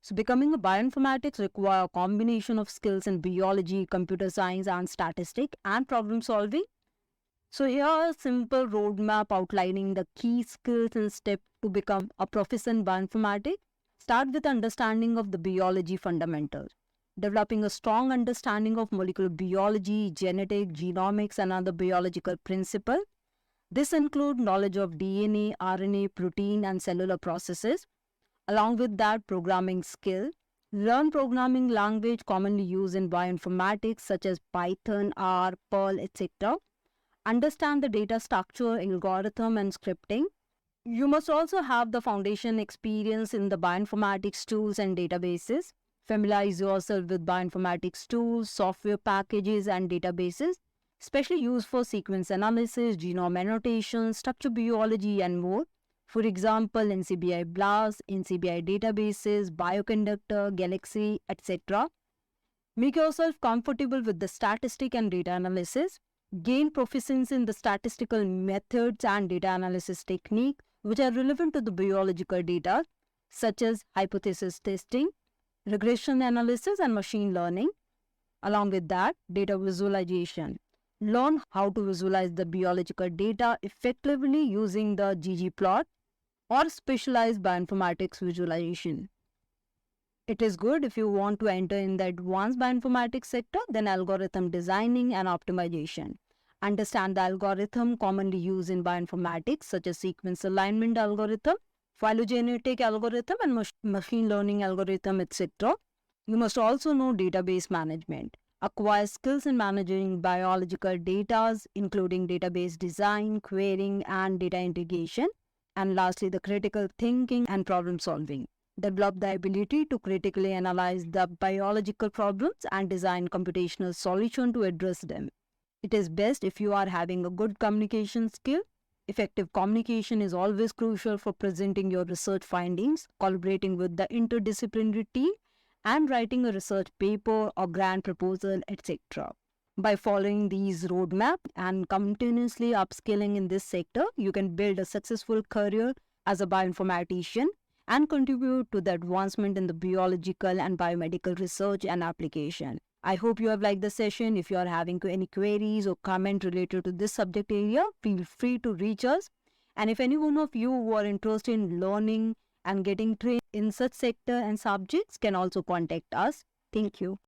So becoming a bioinformatics require a combination of skills in biology, computer science, and statistics and problem solving. So here are a simple roadmap outlining the key skills and steps to become a proficient bioinformatics. Start with understanding of the biology fundamentals. Developing a strong understanding of molecular biology, genetic, genomics, and other biological principles. This includes knowledge of DNA, RNA, protein, and cellular processes. Along with that, programming skill. Learn programming language commonly used in bioinformatics such as Python, R, Perl, etc. Understand the data structure, algorithm, and scripting. You must also have the foundation experience in the bioinformatics tools and databases. Familiarize yourself with bioinformatics tools, software packages, and databases, especially used for sequence analysis, genome annotation, structural biology, and more. For example, NCBI BLAST, NCBI databases, Bioconductor, Galaxy, etc. Make yourself comfortable with the statistic and data analysis. Gain proficiency in the statistical methods and data analysis technique which are relevant to the biological data, such as hypothesis testing, regression analysis, and machine learning. Along with that, data visualization. Learn how to visualize the biological data effectively using the ggplot or specialized bioinformatics visualization. It is good if you want to enter in the advanced bioinformatics sector, then algorithm designing and optimization. Understand the algorithm commonly used in bioinformatics such as sequence alignment algorithm, phylogenetic algorithm, and machine learning algorithm, etc. You must also know database management. Acquire skills in managing biological data, including database design, querying, and data integration. And lastly, the critical thinking and problem solving. Develop the ability to critically analyze the biological problems and design computational solutions to address them. It is best if you are having a good communication skill. Effective communication is always crucial for presenting your research findings, collaborating with the interdisciplinary team, and writing a research paper or grant proposal, etc. By following these roadmap and continuously upskilling in this sector, you can build a successful career as a bioinformatician and contribute to the advancement in the biological and biomedical research and application. I hope you have liked the session. If you are having any queries or comment related to this subject area, feel free to reach us. And if any one of you who are interested in learning and getting trained in such sector and subjects can also contact us. Thank you.